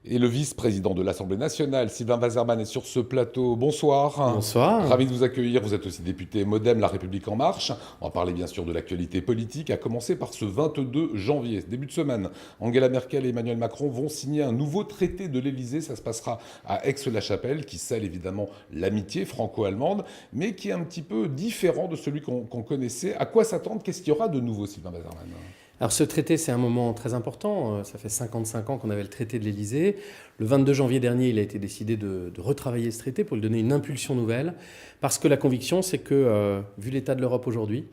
Et le vice-président de l'Assemblée nationale, Sylvain Waserman, est sur ce plateau. Bonsoir. Bonsoir. Ravi de vous accueillir. Vous êtes aussi député MoDem, La République En Marche. On va parler bien sûr de l'actualité politique, à commencer par ce 22 janvier, début de semaine. Angela Merkel et Emmanuel Macron vont signer un nouveau traité de l'Élysée. Ça se passera à Aix-la-Chapelle, qui scelle évidemment l'amitié franco-allemande, mais qui est un petit peu différent de celui qu'on connaissait. À quoi s'attendre? Qu'est-ce qu'il y aura de nouveau, Sylvain Waserman? Alors ce traité, c'est un moment très important. Ça fait 55 ans qu'on avait le traité de l'Élysée. Le 22 janvier dernier, il a été décidé de retravailler ce traité pour lui donner une impulsion nouvelle. Parce que la conviction, c'est que, vu l'état de l'Europe aujourd'hui,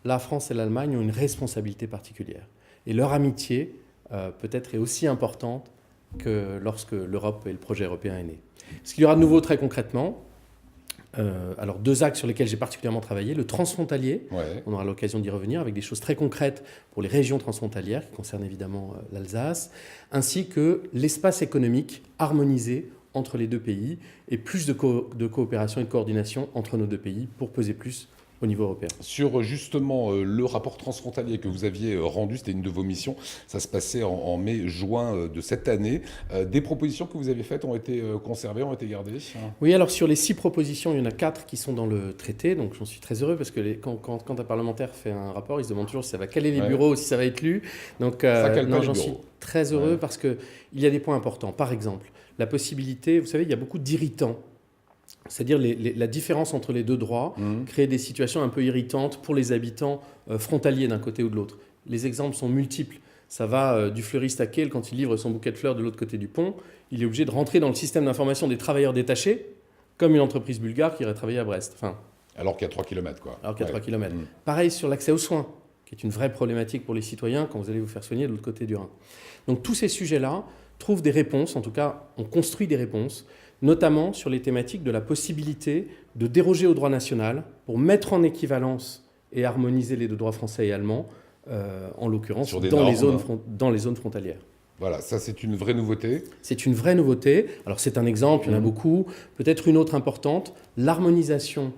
la France et l'Allemagne ont une responsabilité particulière. Et leur amitié, peut-être, est aussi importante que lorsque l'Europe et le projet européen est né. Ce qu'il y aura de nouveau très concrètement, alors deux axes sur lesquels j'ai particulièrement travaillé, le transfrontalier, on aura l'occasion d'y revenir avec des choses très concrètes pour les régions transfrontalières qui concernent évidemment l'Alsace, ainsi que l'espace économique harmonisé entre les deux pays et plus de coopération et de coordination entre nos deux pays pour peser plus au niveau européen. Sur justement le rapport transfrontalier que vous aviez rendu, c'était une de vos missions, ça se passait en mai-juin de cette année. Des propositions que vous avez faites ont été conservées, ont été gardées? Oui, alors sur les 6 propositions, il y en a 4 qui sont dans le traité, donc j'en suis très heureux parce que quand un parlementaire fait un rapport, il se demande toujours si ça va caler les bureaux, si ça va être lu. Donc non, j'en suis très heureux parce qu'il y a des points importants. Par exemple, la possibilité, vous savez, il y a beaucoup d'irritants. C'est-à-dire la différence entre les deux droits crée des situations un peu irritantes pour les habitants frontaliers d'un côté ou de l'autre. Les exemples sont multiples. Ça va du fleuriste à Kehl, quand il livre son bouquet de fleurs de l'autre côté du pont, il est obligé de rentrer dans le système d'information des travailleurs détachés, comme une entreprise bulgare qui irait travailler à Brest. Alors qu'il y a 3 km, quoi. Alors qu'il y a 3 km. Pareil sur l'accès aux soins, qui est une vraie problématique pour les citoyens quand vous allez vous faire soigner de l'autre côté du Rhin. Donc tous ces sujets-là trouvent des réponses, en tout cas on construit des réponses, notamment sur les thématiques de la possibilité de déroger au droit national pour mettre en équivalence et harmoniser les deux droits français et allemands, en l'occurrence dans les zones frontalières. Voilà, ça c'est une vraie nouveauté. C'est une vraie nouveauté. Alors c'est un exemple, il y en a beaucoup. Peut-être une autre importante, l'harmonisation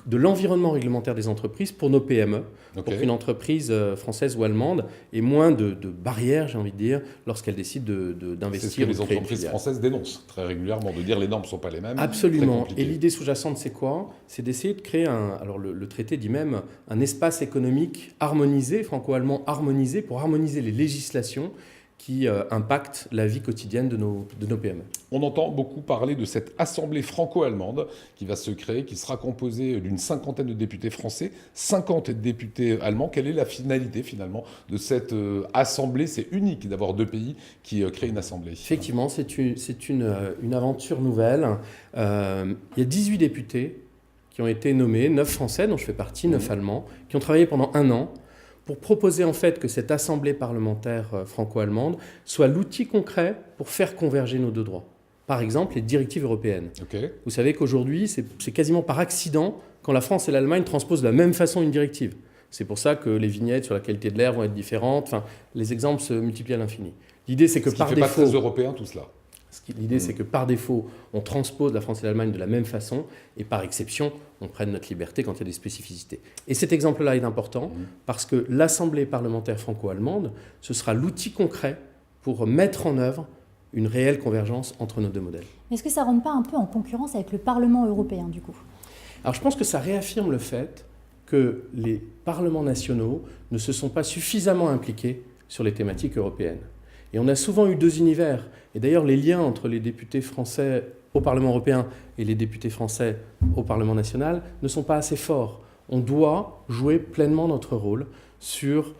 de l'environnement réglementaire des entreprises pour nos PME, pour qu'une entreprise française ou allemande ait moins de barrières, j'ai envie de dire, lorsqu'elle décide d'investir. C'est ce que les entreprises françaises dénoncent très régulièrement, de dire les normes ne sont pas les mêmes. Absolument. Et l'idée sous-jacente, c'est quoi? C'est d'essayer de créer alors le traité dit même un espace économique harmonisé, franco-allemand harmonisé, pour harmoniser les législations qui impactent la vie quotidienne de nos PME. On entend beaucoup parler de cette assemblée franco-allemande qui va se créer, qui sera composée d'une 50aine de députés français, 50 députés allemands. Quelle est la finalité finalement de cette assemblée? C'est unique d'avoir deux pays qui créent une assemblée. Effectivement, c'est une aventure nouvelle. Il y a 18 députés qui ont été nommés, 9 français dont je fais partie, 9 allemands, qui ont travaillé pendant 1 an pour proposer en fait que cette assemblée parlementaire franco-allemande soit l'outil concret pour faire converger nos deux droits. Par exemple, les directives européennes. Vous savez qu'aujourd'hui, c'est quasiment par accident quand la France et l'Allemagne transposent de la même façon une directive. C'est pour ça que les vignettes sur la qualité de l'air vont être différentes. Les exemples se multiplient à l'infini. L'idée, c'est que par défaut... Ce qui fait pas très européen, tout cela. L'idée, c'est que par défaut, on transpose la France et l'Allemagne de la même façon, et par exception, on prenne notre liberté quand il y a des spécificités. Et cet exemple-là est important, parce que l'Assemblée parlementaire franco-allemande, ce sera l'outil concret pour mettre en œuvre une réelle convergence entre nos deux modèles. Est-ce que ça ne rentre pas un peu en concurrence avec le Parlement européen, du coup? Alors, je pense que ça réaffirme le fait que les parlements nationaux ne se sont pas suffisamment impliqués sur les thématiques européennes. Et on a souvent eu 2 univers. Et d'ailleurs, les liens entre les députés français au Parlement européen et les députés français au Parlement national ne sont pas assez forts. On doit jouer pleinement notre rôle sur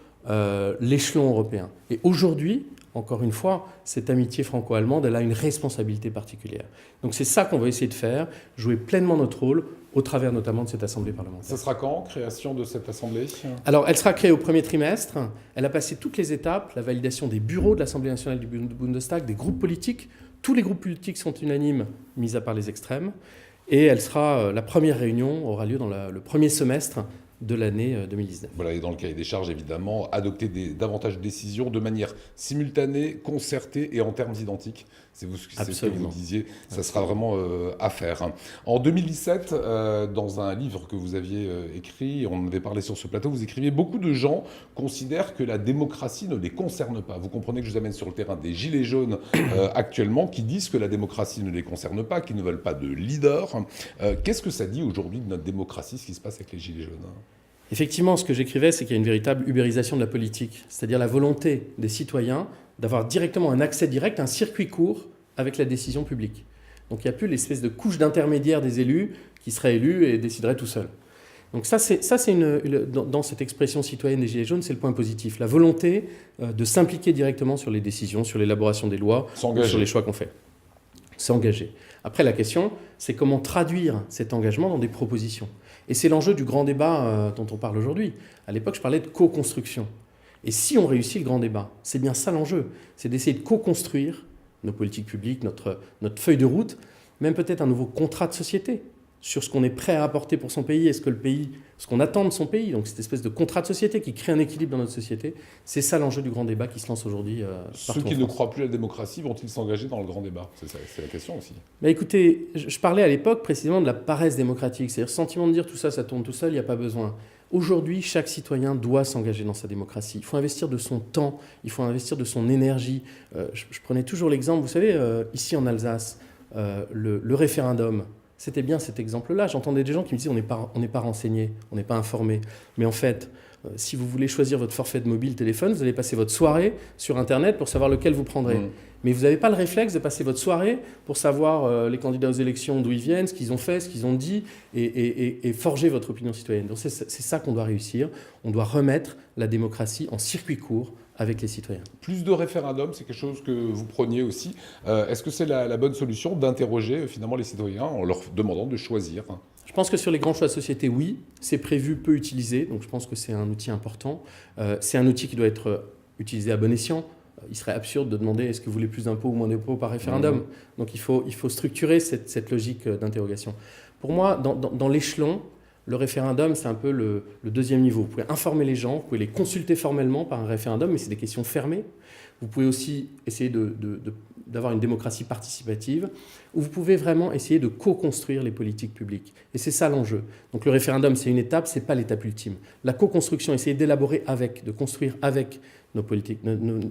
l'échelon européen. Et aujourd'hui, encore une fois, cette amitié franco-allemande, elle a une responsabilité particulière. Donc c'est ça qu'on va essayer de faire, jouer pleinement notre rôle au travers notamment de cette assemblée parlementaire. Ça sera quand, création de cette assemblée? Alors, elle sera créée au premier trimestre. Elle a passé toutes les étapes, la validation des bureaux de l'Assemblée nationale du Bundestag, des groupes politiques. Tous les groupes politiques sont unanimes, mis à part les extrêmes. Et elle sera, la première réunion aura lieu dans le premier semestre de l'année 2019. Voilà, et dans le cahier des charges, évidemment, adopter davantage de décisions de manière simultanée, concertée et en termes identiques. C'est ce que vous disiez, ça sera vraiment à faire. En 2017, dans un livre que vous aviez écrit, on en avait parlé sur ce plateau, vous écriviez « Beaucoup de gens considèrent que la démocratie ne les concerne pas ». Vous comprenez que je vous amène sur le terrain des gilets jaunes actuellement qui disent que la démocratie ne les concerne pas, qui ne veulent pas de leader. Qu'est-ce que ça dit aujourd'hui de notre démocratie, ce qui se passe avec les gilets jaunes ? Effectivement, ce que j'écrivais, c'est qu'il y a une véritable ubérisation de la politique, c'est-à-dire la volonté des citoyens d'avoir directement un accès direct, un circuit court avec la décision publique. Donc il n'y a plus l'espèce de couche d'intermédiaire des élus qui seraient élus et décideraient tout seuls. Donc ça, c'est dans cette expression citoyenne des Gilets jaunes, c'est le point positif. La volonté de s'impliquer directement sur les décisions, sur l'élaboration des lois, sur les choix qu'on fait. S'engager. Après, la question, c'est comment traduire cet engagement dans des propositions. Et c'est l'enjeu du grand débat dont on parle aujourd'hui. À l'époque, je parlais de co-construction. Et si on réussit le grand débat, c'est bien ça l'enjeu. C'est d'essayer de co-construire nos politiques publiques, notre feuille de route, même peut-être un nouveau contrat de société sur ce qu'on est prêt à apporter pour son pays et ce qu'on attend de son pays. Donc cette espèce de contrat de société qui crée un équilibre dans notre société, c'est ça l'enjeu du grand débat qui se lance aujourd'hui partout. Ceux qui ne croient plus à la démocratie vont-ils s'engager dans le grand débat ? C'est la question aussi. Bah écoutez, je parlais à l'époque précisément de la paresse démocratique, c'est-à-dire le sentiment de dire tout ça, ça tourne tout seul, il n'y a pas besoin. Aujourd'hui, chaque citoyen doit s'engager dans sa démocratie. Il faut investir de son temps, il faut investir de son énergie. Je prenais toujours l'exemple, vous savez, ici en Alsace, le référendum. C'était bien cet exemple-là. J'entendais des gens qui me disaient on n'est pas renseigné, on n'est pas informé. Mais en fait, si vous voulez choisir votre forfait de mobile téléphone, vous allez passer votre soirée sur Internet pour savoir lequel vous prendrez. Mais vous n'avez pas le réflexe de passer votre soirée pour savoir les candidats aux élections, d'où ils viennent, ce qu'ils ont fait, ce qu'ils ont dit, et forger votre opinion citoyenne. Donc c'est ça qu'on doit réussir. On doit remettre la démocratie en circuit court avec les citoyens. Plus de référendums, c'est quelque chose que vous preniez aussi. Est-ce que c'est la bonne solution d'interroger finalement les citoyens en leur demandant de choisir ? Je pense que sur les grands choix de société, oui, c'est prévu, peu utilisé, donc je pense que c'est un outil important. C'est un outil qui doit être utilisé à bon escient. Il serait absurde de demander est-ce que vous voulez plus d'impôts ou moins d'impôts par référendum. Donc il faut structurer cette logique d'interrogation. Pour moi, dans l'échelon, le référendum, c'est un peu le deuxième niveau. Vous pouvez informer les gens, vous pouvez les consulter formellement par un référendum, mais c'est des questions fermées. Vous pouvez aussi essayer d'avoir une démocratie participative, où vous pouvez vraiment essayer de co-construire les politiques publiques. Et c'est ça l'enjeu. Donc le référendum, c'est une étape, ce n'est pas l'étape ultime. La co-construction, essayer d'élaborer de construire avec nos politiques,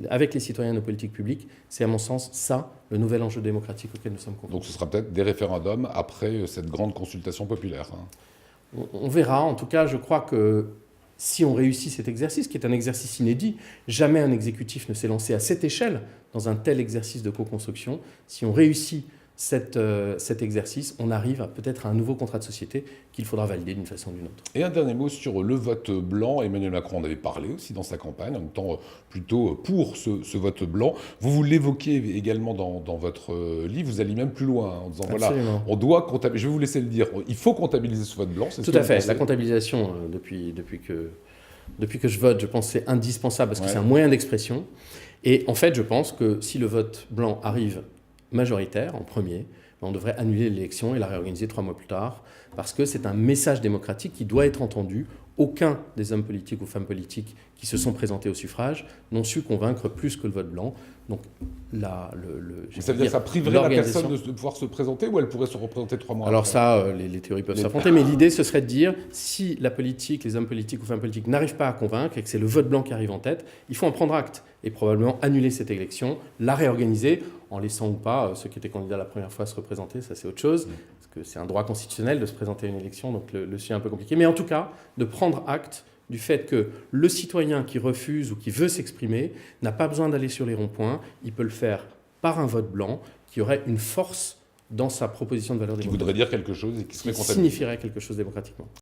avec les citoyens nos politiques publiques, c'est à mon sens ça, le nouvel enjeu démocratique auquel nous sommes confrontés. Donc ce sera peut-être des référendums après cette grande consultation populaire. On verra. En tout cas, je crois que si on réussit cet exercice, qui est un exercice inédit, jamais un exécutif ne s'est lancé à cette échelle dans un tel exercice de co-construction. Si on réussit cet exercice, on arrive peut-être à un nouveau contrat de société qu'il faudra valider d'une façon ou d'une autre. Et un dernier mot sur le vote blanc. Emmanuel Macron en avait parlé aussi dans sa campagne, en étant plutôt pour ce vote blanc. Vous l'évoquez également dans votre livre, vous allez même plus loin en disant Absolument. Voilà, on doit comptabiliser, je vais vous laisser le dire, il faut comptabiliser ce vote blanc. Tout à fait, la comptabilisation, depuis que je vote, je pense que c'est indispensable parce que c'est un moyen d'expression. Et en fait, je pense que si le vote blanc arrive majoritaire, en premier, on devrait annuler l'élection et la réorganiser 3 mois plus tard, parce que c'est un message démocratique qui doit être entendu. Aucun des hommes politiques ou femmes politiques qui se sont présentés au suffrage n'ont su convaincre plus que le vote blanc. Donc ça veut dire que ça priverait la personne de pouvoir se présenter, ou elle pourrait se représenter 3 mois Alors après. ça, les théories peuvent s'affronter, mais l'idée, ce serait de dire, si la politique, les hommes politiques ou femmes politiques n'arrivent pas à convaincre et que c'est le vote blanc qui arrive en tête, il faut en prendre acte et probablement annuler cette élection, la réorganiser, en laissant ou pas ceux qui étaient candidats la première fois se représenter, ça c'est autre chose, parce que c'est un droit constitutionnel de se présenter à une élection, donc le sujet est un peu compliqué. Mais en tout cas, de prendre acte du fait que le citoyen qui refuse ou qui veut s'exprimer n'a pas besoin d'aller sur les ronds-points, il peut le faire par un vote blanc qui aurait une force dans sa proposition de valeur démocratique. Qui voudrait dire quelque chose et qui serait comptabilisé. Qui signifierait quelque chose démocratiquement.